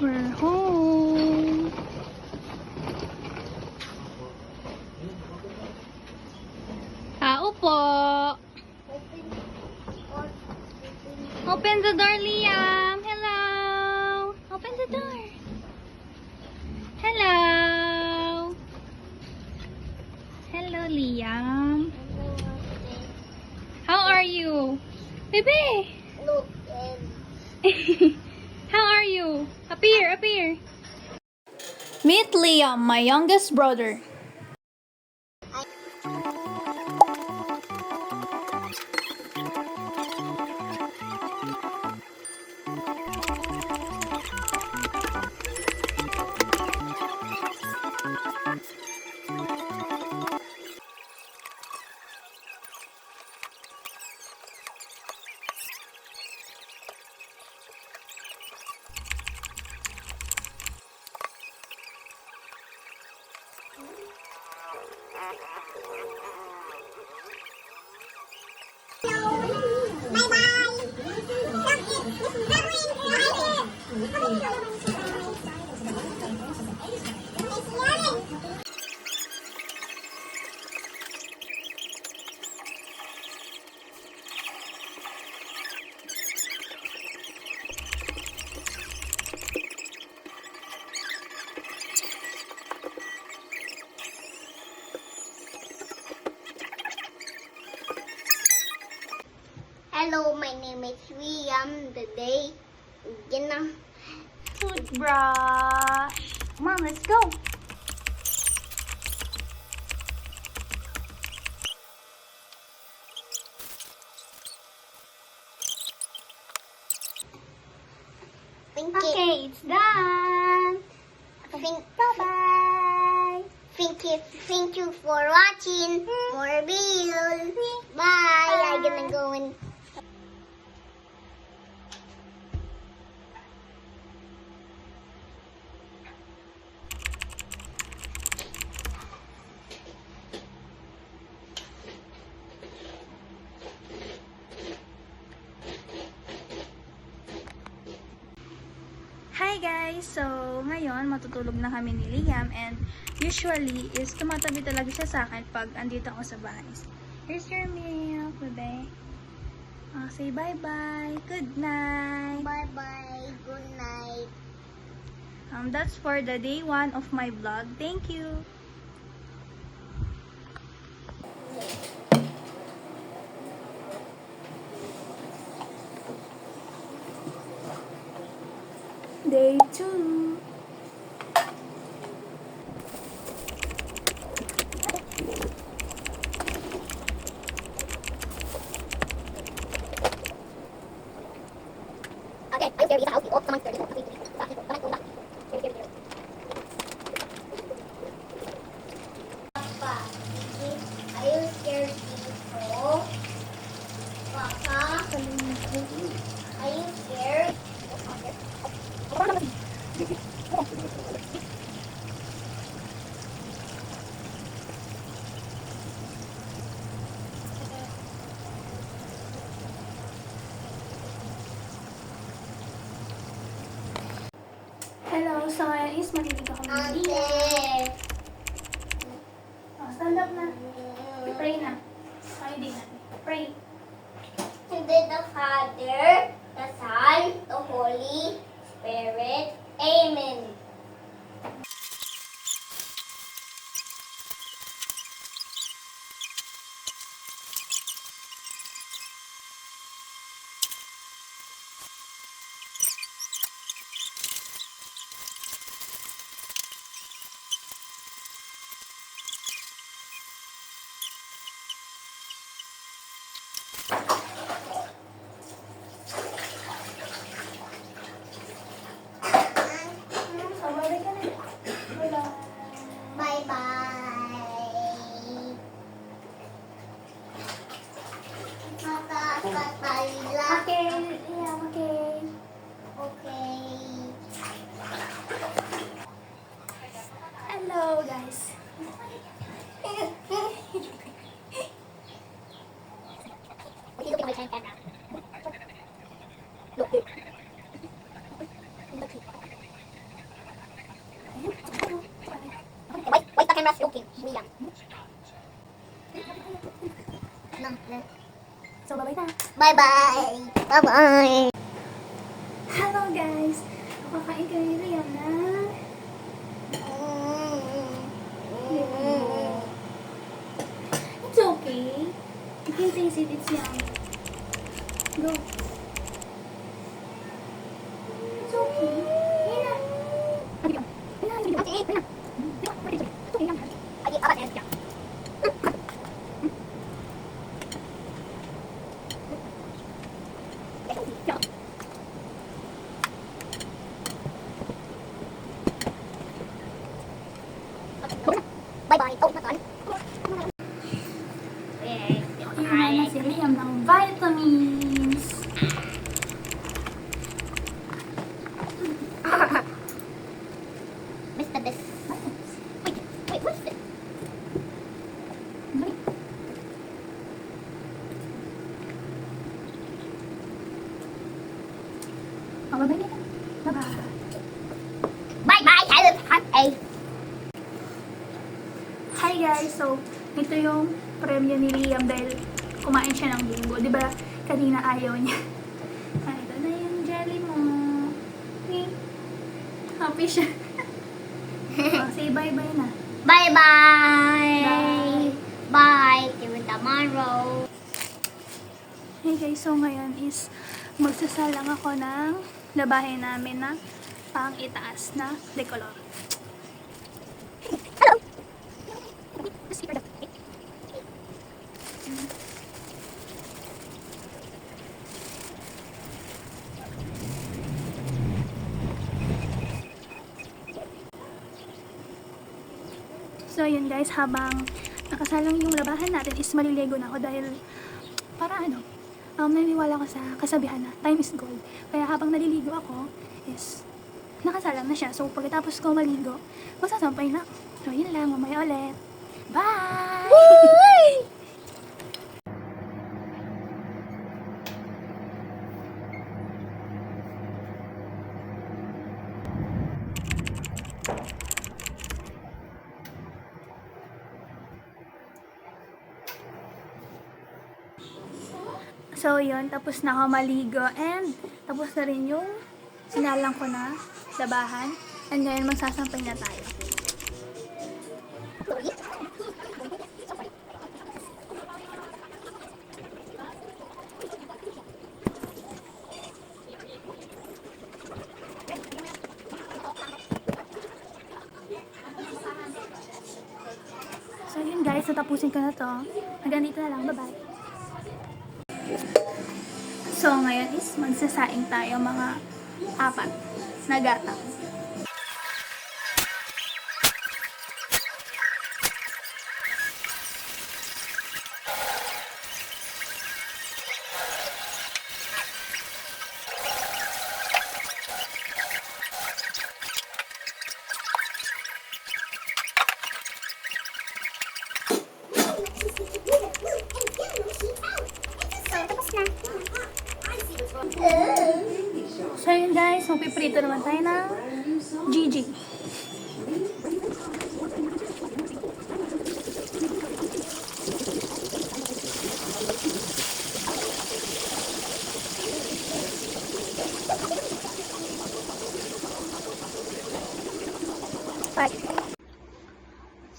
We're home. Tao po. Open the door, Liam. Hello. Open the door. Hello. Hello, Liam. How are you? Baby. Look, How are you? Appear, appear. Meet Liam, my youngest brother. hello, my name is Liam. Today, gonna Toothbrush. Come on, let's go. think it. Okay, it's done. Bye-bye. Thank you for watching. More videos. Bye. I'm gonna go and Hi guys! So, ngayon matutulog na kami ni Liam and usually is tumatabi talaga siya sa akin pag andito ako sa bahay. Here's your meal today. Say bye-bye. Good night. bye-bye. Good night. That's for the day 1 of my vlog. Thank you. Day 2. Okay, I'm scared. I'll be off. Someone's scared. Papa, are you scared people? Papa, are you scared? Hello, so ngayon is malilig ako ng Ate. Liam. Stand up na. Pray na. Hindi na. Pray. To the Father, the Son, the Holy Spirit. Amen. camera's okay. Liam. No, no. So, bye-bye na. Bye-bye. Bye-bye. Hello guys! Kakain kami ni Liam na it's okay. You can taste it. It's yummy. Go. It's okay. Yan na. Bye-bye. Oh, not on. Inuman na si Liam ng vitamins. Mr. This. Wait, what's this? Oh, bye-bye na. Bye-bye. Bye-bye. Hey. Hi guys! So, ito yung premyo ni Liam dahil kumain siya ng bimbo. Diba, kanina ayaw niya. Ah, ito na yung jelly mo. Okay. Happy siya. Oh, say bye-bye na. Bye-bye. Bye. Bye. See you tomorrow. Hey guys, so ngayon is magsasalang ako ng labahin namin na pang itaas na decolor. Hello. So yun guys, habang nakasalang yung labahan natin is maliligo na ako dahil para naniniwala ko sa kasabihan na time is gold. Kaya habang naliligo ako is nakasalang na siya. So pagkatapos ko maligo, magsasampay na. So yun lang, mamaya ulit. Bye! So, yun. Tapos na ako maligo. And, tapos na rin yung sinalang ko na labahan. And ngayon, magsasampay na tayo. So, yun guys. Natapusin ko na to. Hanggang dito na lang. Bye-bye. So, ngayon is magsasaing tayo mga 4 na gatang. So yun guys, magpiprito naman tayo ng Gigi.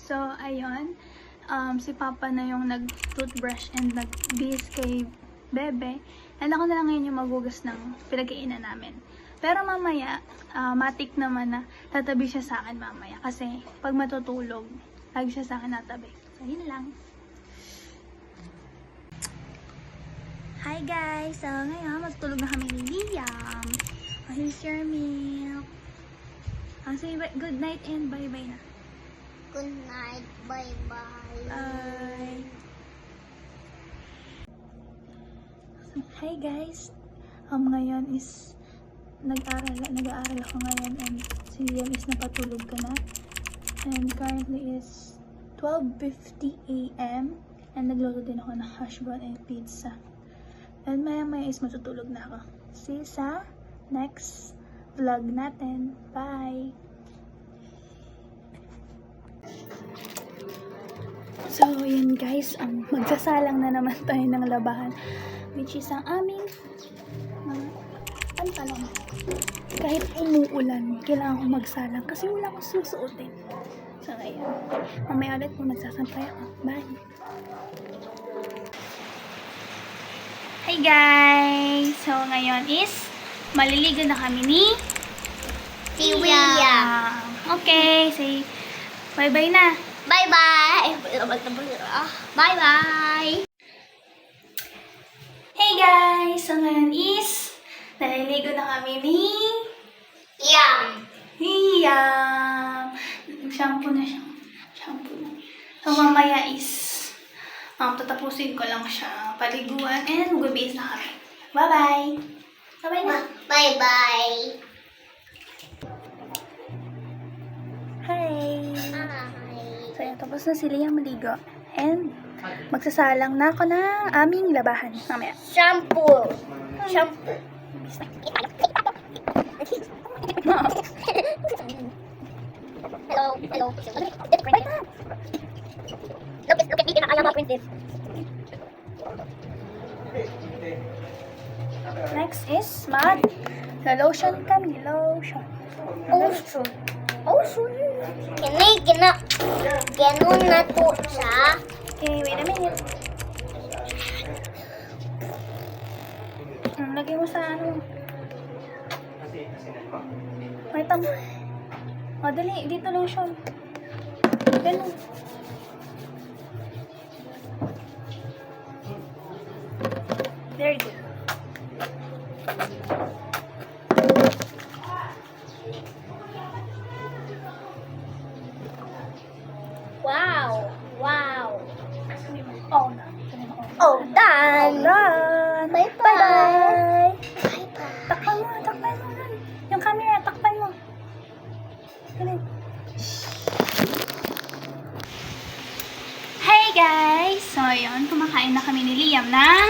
So ayun, si Papa na yung nag-toothbrush and nag-bihis kay Bebe. And ako na lang ngayon yung maghugas ng pinagkainan namin. Pero mamaya, matik naman na tatabi siya sa akin mamaya. Kasi pag matutulog, lagi siya sa akin natabi. So, yun lang. Hi guys! So, ngayon, matutulog na kami ni Liam. Here's your milk. Say good night and bye-bye na. Good night. Bye-bye. Bye! Hi guys! Ngayon is nag-aaral ako ngayon and si Liam is napatulog ko na. And currently is 12:50 AM and nagluto din ako ng hash brown and pizza. And maya is matutulog na ako. See you sa next vlog natin. Bye! So, yun guys, magsasalang na naman tayo ng labahan, which is ang aming mga pantalon. Kahit umuulan, kailangan ko magsalang kasi wala akong susuotin. So, ayan. Mamaya ulit kung magsasampay ako. Bye! Hi guys! So, ngayon is maliligo na kami ni Si William. Okay, say bye-bye na. Bye-bye. Bye-bye. Hey guys! So, ngayon is naliligo na kami ni Yum. Liam. Shampoo na siya. Shampoo na. So, mamaya is tatapusin ko lang siya paliguan and mag-base na kami. Bye-bye! Bye-bye na! Bye-bye. Hi! Bye. So, yan, tapos na si Liam maligo. And, magsasalang na ako ng aming labahan. Mamaya. Shampoo. Shampoo. Hello. Hello. Look at me. I am a princess. Next is the lotion kami. Lotion. Ocean. Ocean. Ganun na to siya. Okay, wait a minute. Lagay mo sa ano. Wait mo. O, dali. Dito lotion. Ganun. Very good. Wow. Wow. Oh, na. Oh, done. Done. Bye-bye. Bye-bye. Bye-bye. Takpan mo. Takpan mo. Yung camera, takpan mo. Dali. Hey guys! So, yun. Kumakain na kami ni Liam ng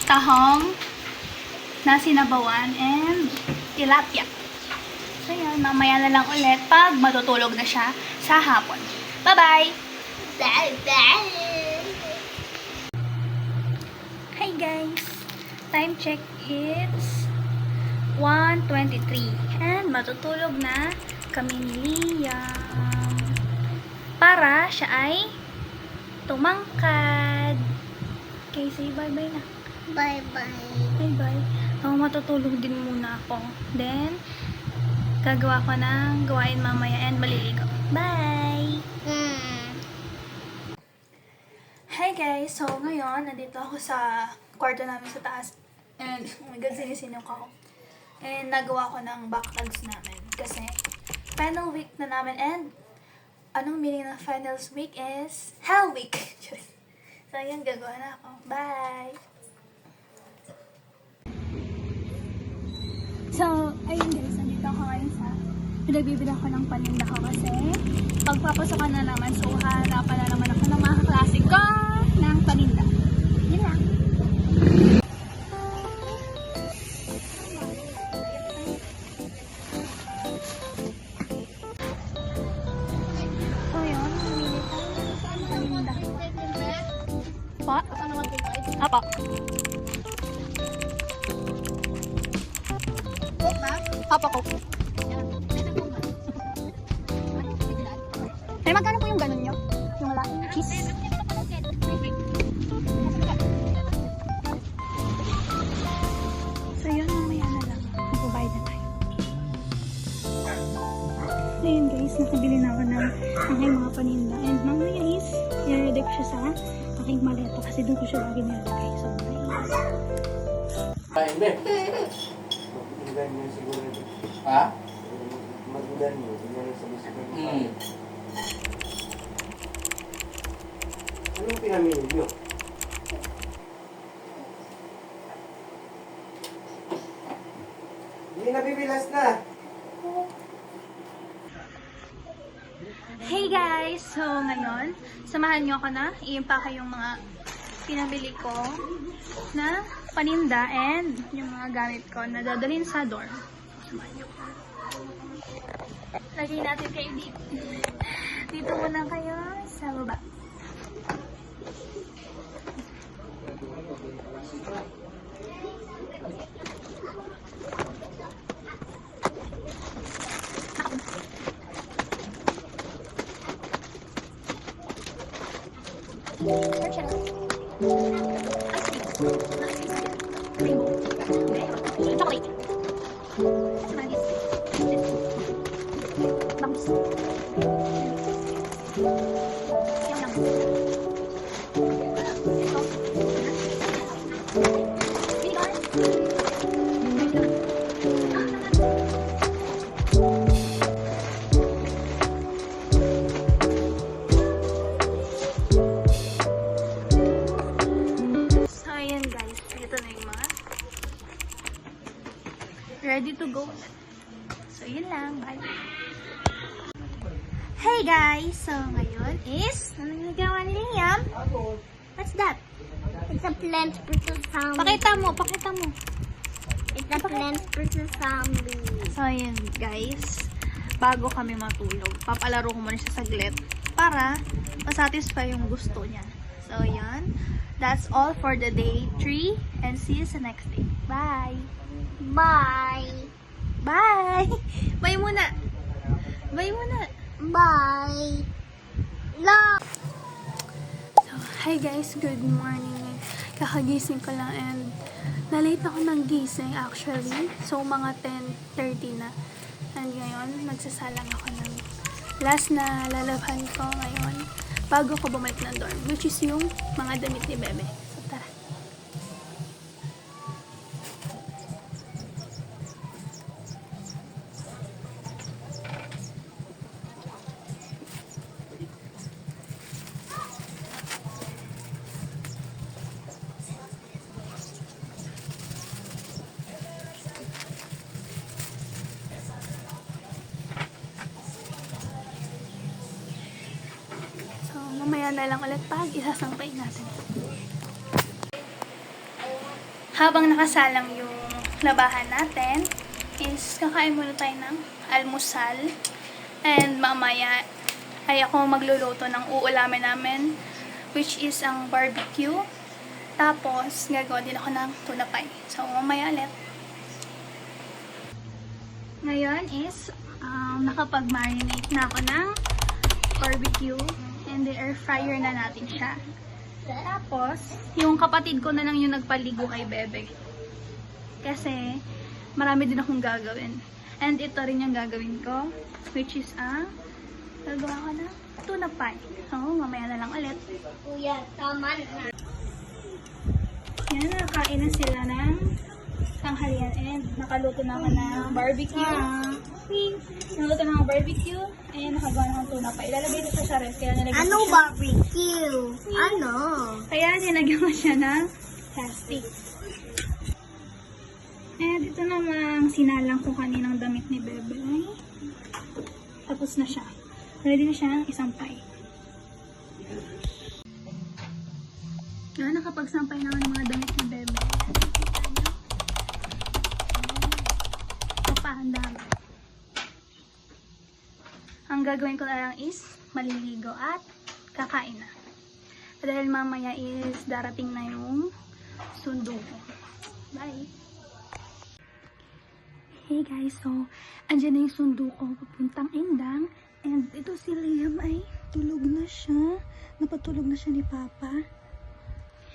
tahong na sinabawan and tilapia. So, yun. Mamaya na lang ulit pag matutulog na siya sa hapon. Bye-bye! Bye-bye. Hi guys! Time check is 1:23 and matutulog na kami ni Liam para siya ay tumangkad. Okay, say bye-bye na. Bye-bye. Bye-bye. Matutulog din muna ako. Then, gagawa ko ng gawain mamaya and maliligo. Bye! Hi guys! So, ngayon, nandito ako sa kwarto namin sa taas. And, oh my God, sinisinong ko. And, nagawa ko ng backlogs namin. Kasi, final week na namin. And, anong meaning ng finals week is Hell Week. So, yun, gagawa na ako. Bye! So, ayun guys, nandito ako ngayon sa pinagbibili ako ng paninda ko kasi pagpapasokan na naman, so harapan na naman ako ng mga kaklase ko ng paninda. Yun lang. So yun, namili tayo sa paninda. Pa? Apa? Papa ko. Pero magkano po yung ganun nyo? Yung wala? Cheese? So yun, mamaya na lang. Magbabayad na tayo. So yun guys, nakabili na ako ng aking mga paninda. And mamaya is, i-ready ko siya sa aking maleta kasi doon ko siya lagi nilalagay. So, Ay, hindi. Ha? Magulan mo, siguro sa musical mo. Anong pinamili nyo? Hindi nabibilas na. hey guys! So ngayon, samahan nyo ako na i-impake yung mga pinabili ko na paninda and yung mga gamit ko na dadalhin sa dorm. Samahan nyo. Lagay natin kayo dito. Dito muna kayo sa baba. So, ayan guys. Ito na yung mga ready to go. So, yun lang. Bye. Hey guys! So, ngayon is, anong nagawa ni Liam? What's that? It's a plant versus zombie. Pakita mo, pakita mo. It's a plant versus zombie. So, ayan guys. Bago kami matulog, papalaro ko muna siya saglit para masatisfy yung gusto niya. So, ayan. That's all for the day 3 and see you sa next day. Bye! Bye. Bye! Bye muna! Bye muna! Bye. Love. So, hi guys, good morning. Kakagising ko lang and na-late ako ng gising actually. So, mga 10:30 na. And ngayon, magsasalang ako ng last na lalabhan ko ngayon bago ko bumalik ng dorm, which is yung mga damit ni Bebe. So, tara. So, mamaya na lang ulit pag isasampay natin. Habang nakasalang yung labahan natin, is kakain muna tayo ng almusal. And mamaya ay ako magluluto ng uulamin namin, which is ang barbecue. Tapos, gagawa din ako ng tuna pie. So, mamaya ulit. Ngayon is, nakapag-marinate na ako ng barbecue. And the air fryer na natin siya. Tapos, yung kapatid ko na lang yung nagpaligo kay Bebe. Kasi, marami din akong gagawin. And ito rin yung gagawin ko, which is gagawa ko na tuna pie. So, mamaya na lang ulit. Kuya, tama na. Yan, nakakain na sila ng tanghalian. And nakaluto na ako ng barbecue. Nakaluto na ako barbecue. And nakagawa na akong tuna pie. Ilalagay ito sa ref. Kaya nilagay Ano ko siya. barbecue? Ano? Kaya nilagyan ko siya ng plastic. And ito namang sinalang ko kaninang damit ni Bebe. Tapos na siya. Ready na siya ng isampay. Yan, nakapagsampay na ako ng mga damit ni Bebe. Papahanda. Ang gagawin ko na lang is maliligo at kakain na. Dahil mamaya is darating na yung sundo ko. Bye! Hey guys, so andyan na yung sundo ko papuntang Indang. And ito si Liam ay tulog na siya. Napatulog na siya ni Papa.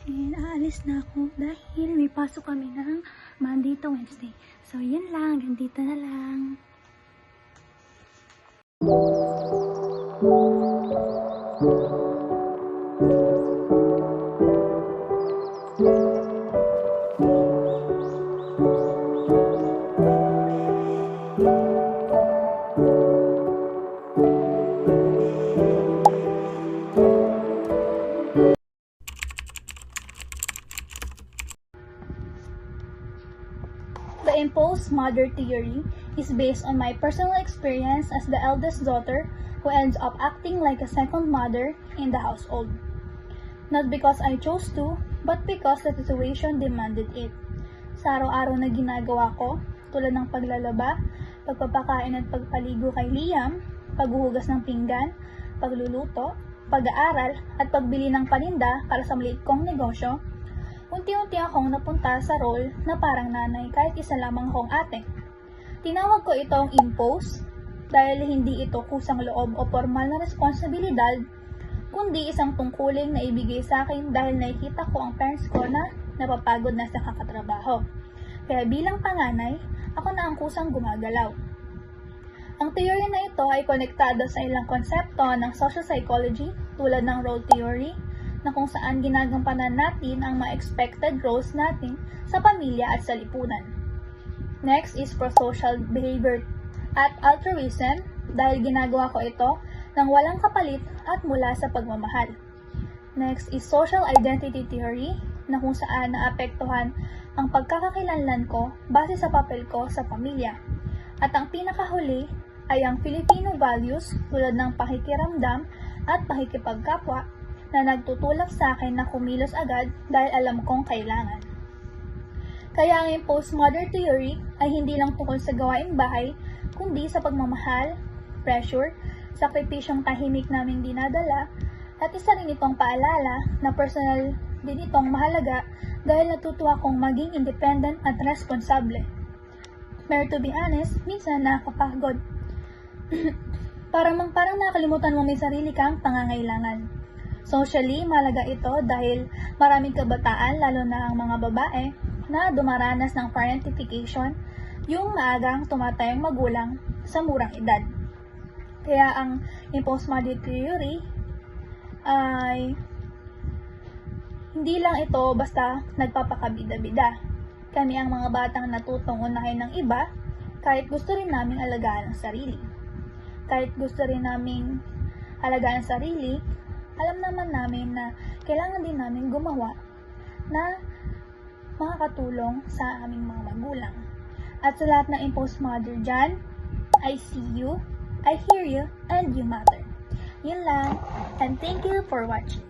And aalis na ako dahil may pasok kami ng Monday to Wednesday. So yun lang, ganito na lang. The imposed mother theory is based on my personal experience as the eldest daughter who ends up acting like a second mother in the household. Not because I chose to, but because the situation demanded it. Sa araw-araw na ginagawa ko, tulad ng paglalaba, pagpapakain at pagpaligo kay Liam, paghuhugas ng pinggan, pagluluto, pag-aaral at pagbili ng paninda para sa maliit kong negosyo, unti-unti akong napunta sa role na parang nanay kahit isa lamang akong ate. Tinawag ko itong impose dahil hindi ito kusang loob o formal na responsibilidad, kundi isang tungkulin na ibigay sa akin dahil nakikita ko ang parents ko na napapagod na sa kakatrabaho. Kaya bilang panganay, ako na ang kusang gumagalaw. Ang theory na ito ay konektado sa ilang konsepto ng social psychology tulad ng role theory, na kung saan ginagampanan natin ang mga expected roles natin sa pamilya at sa lipunan. Next is prosocial behavior at altruism dahil ginagawa ko ito ng walang kapalit at mula sa pagmamahal. Next is social identity theory na kung saan naapektuhan ang pagkakakilanlan ko base sa papel ko sa pamilya. At ang pinakahuli ay ang Filipino values tulad ng pakikiramdam at pakikipagkapwa na nagtutulak sa akin na kumilos agad dahil alam kong kailangan. Kaya ang postmodern theory ay hindi lang tungkol sa gawaing bahay, kundi sa pagmamahal, pressure, sakripisyong tahimik naming dinadala, at isa rin itong paalala na personal din itong mahalaga dahil natutuwa kong maging independent at responsable. Pero to be honest, minsan nakakapagod. parang nakalimutan mo may sarili kang pangangailangan. Socially, mahalaga ito dahil maraming kabataan, lalo na ang mga babae, na dumaranas ng parentification, yung maagang tumatayong magulang sa murang edad. Kaya ang postmodern theory ay hindi lang ito basta nagpapakabida-bida. Kami ang mga batang natutong unahin ng iba kahit gusto rin naming alagaan ang sarili. Kahit gusto rin naming alagaan ang sarili, alam naman namin na kailangan din namin gumawa na makakatulong sa aming mga magulang. At sa lahat ng postmodern dyan, I see you, I hear you, and you matter. Yun lang, and thank you for watching.